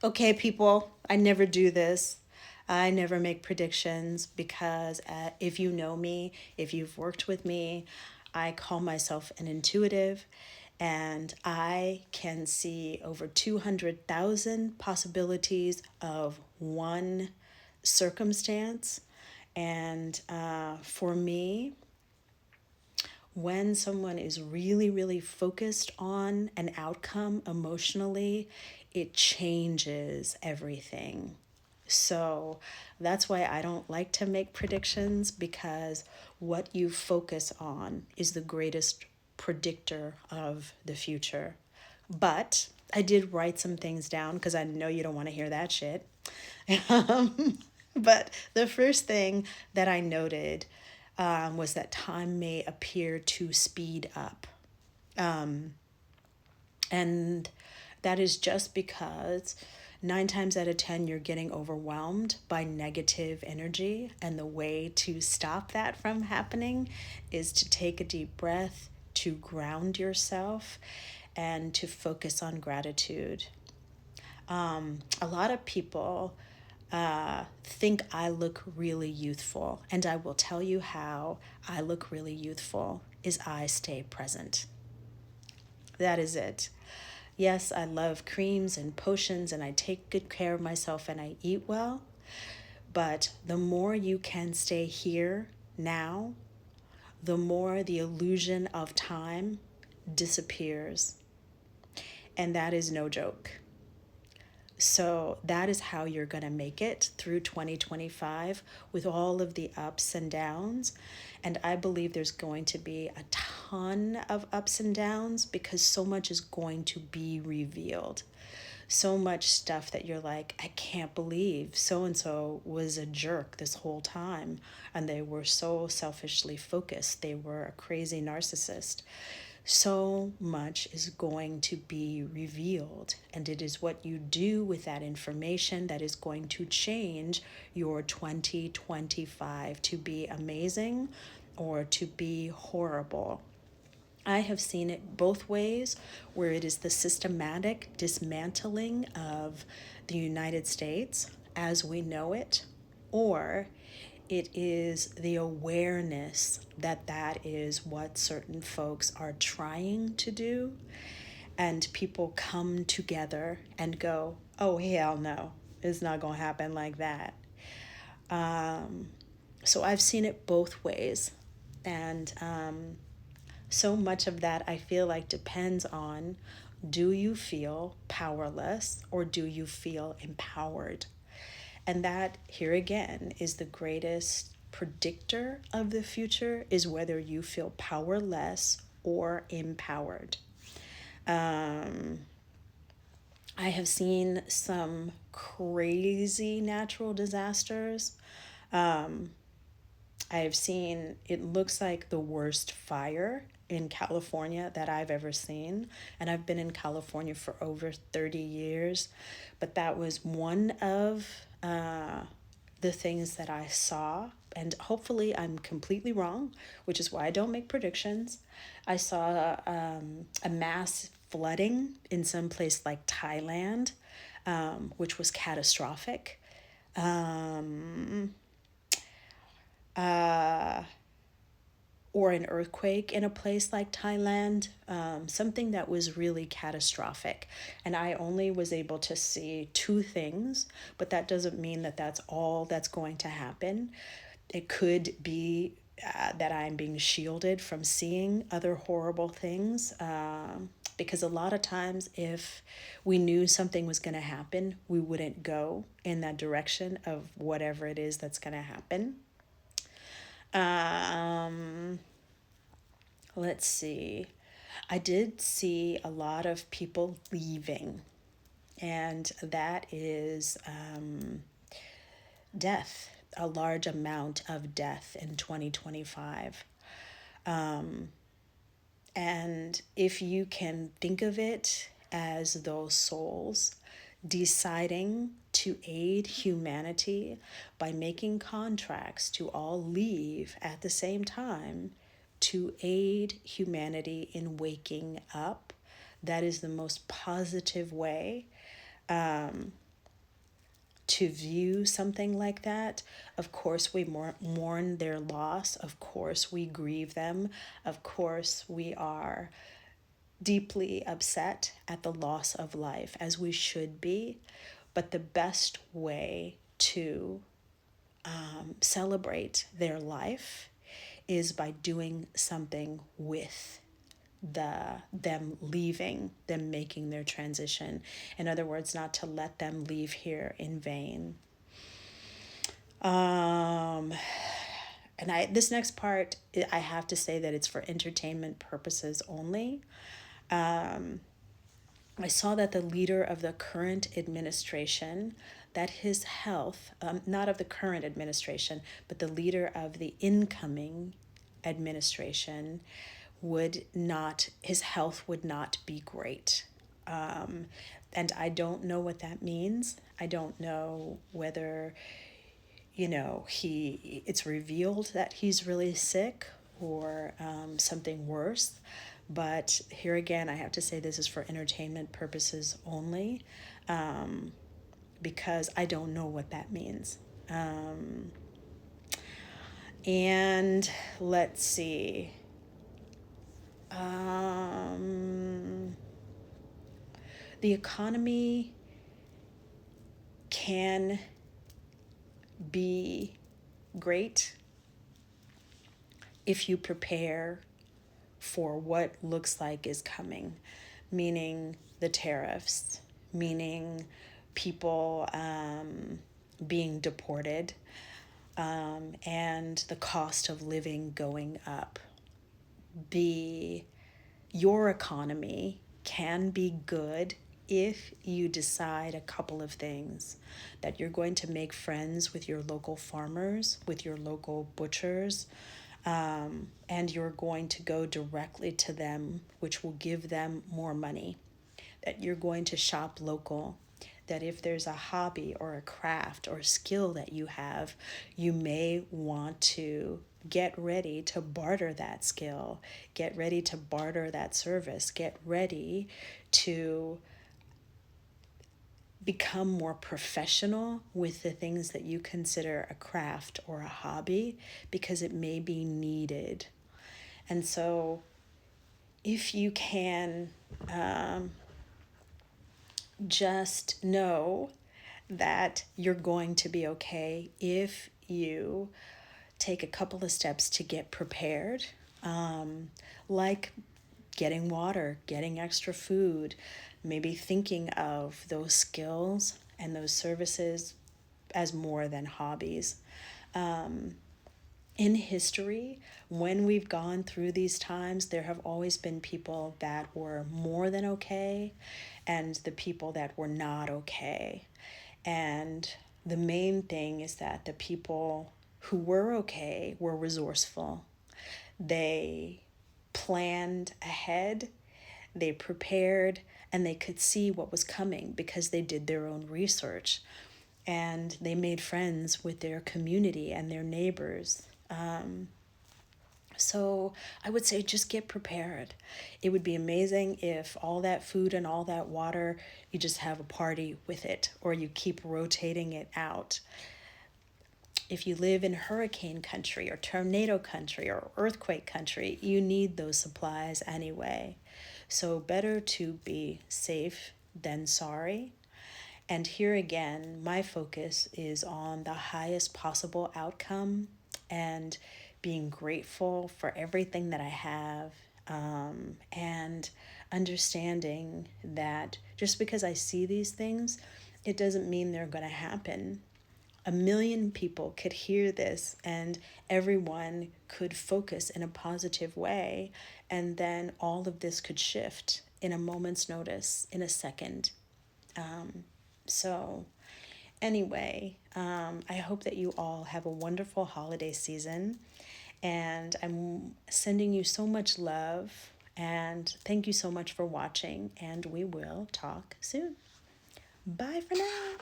Okay, people, I never do this. I never make predictions because if you know me, if you've worked with me, I call myself an intuitive and I can see over 200,000 possibilities of one circumstance. And for me, when someone is really, really focused on an outcome emotionally, it changes everything. So that's why I don't like to make predictions because what you focus on is the greatest predictor of the future. But I did write some things down because I know you don't want to hear that shit. But the first thing that I noted was that time may appear to speed up. And that is just because 9 times out of 10, you're getting overwhelmed by negative energy. And the way to stop that from happening is to take a deep breath, to ground yourself, and to focus on gratitude. A lot of people think I look really youthful, and I will tell you how I look really youthful is I stay present. That is it. Yes, I love creams and potions, and I take good care of myself and I eat well, but the more you can stay here now, the more the illusion of time disappears. And that is no joke. So that is how you're going to make it through 2025 with all of the ups and downs. And I believe there's going to be a ton of ups and downs because so much is going to be revealed. So much stuff that you're like, I can't believe so and so was a jerk this whole time. And they were so selfishly focused. They were a crazy narcissist. So much is going to be revealed, and it is what you do with that information that is going to change your 2025 to be amazing or to be horrible. I have seen it both ways, where it is the systematic dismantling of the United States as we know it, or it is the awareness that that is what certain folks are trying to do, and people come together and go, oh, hell no, it's not going to happen like that. So I've seen it both ways. And so much of that I feel like depends on, do you feel powerless or do you feel empowered? And that, here again, is the greatest predictor of the future, is whether you feel powerless or empowered. I have seen some crazy natural disasters. I have seen, it looks like the worst fire in California that I've ever seen. And I've been in California for over 30 years. But that was one of the things that I saw. And hopefully I'm completely wrong, which is why I don't make predictions. I saw a mass flooding in some place like Thailand, which was catastrophic. Or an earthquake in a place like Thailand, something that was really catastrophic. And I only was able to see two things, but that doesn't mean that that's all that's going to happen. It could be that I'm being shielded from seeing other horrible things. Because a lot of times, if we knew something was going to happen, we wouldn't go in that direction of whatever it is that's going to happen. Let's see. I did see a lot of people leaving, and that is death, a large amount of death in 2025. And if you can think of it as those souls deciding to aid humanity by making contracts to all leave at the same time to aid humanity in waking up, that is the most positive way to view something like that. Of course, we mourn their loss. Of course, we grieve them. Of course, we are deeply upset at the loss of life, as we should be. But the best way to celebrate their life is by doing something with them leaving, them making their transition. In other words, not to let them leave here in vain. And this next part, I have to say that it's for entertainment purposes only. I saw that the leader of the current administration, that his health, not of the current administration, but the leader of the incoming administration, his health would not be great. And I don't know what that means. I don't know whether, it's revealed that he's really sick or something worse. But here again, I have to say this is for entertainment purposes only, because I don't know what that means. And let's see. The economy can be great if you prepare for what looks like is coming, meaning the tariffs, meaning people being deported, and the cost of living going up. Your economy can be good if you decide a couple of things: that you're going to make friends with your local farmers, with your local butchers, and you're going to go directly to them, which will give them more money. That you're going to shop local. That if there's a hobby or a craft or skill that you have, you may want to get ready to barter that skill, get ready to barter that service, get ready to become more professional with the things that you consider a craft or a hobby, because it may be needed. And so if you can just know that you're going to be okay if you take a couple of steps to get prepared, like getting water, getting extra food, maybe thinking of those skills and those services as more than hobbies. In history, when we've gone through these times, there have always been people that were more than okay and the people that were not okay. And the main thing is that the people who were okay were resourceful. They planned ahead, they prepared, and they could see what was coming because they did their own research. And they made friends with their community and their neighbors. So I would say just get prepared. It would be amazing if all that food and all that water, you just have a party with it, or you keep rotating it out. If you live in hurricane country or tornado country or earthquake country, you need those supplies anyway. So better to be safe than sorry. And here again, my focus is on the highest possible outcome and being grateful for everything that I have, and understanding that just because I see these things, it doesn't mean they're going to happen. 1,000,000 people could hear this and everyone could focus in a positive way, and then all of this could shift in a moment's notice, in a second. So anyway, I hope that you all have a wonderful holiday season, and I'm sending you so much love, and thank you so much for watching, and we will talk soon. Bye for now.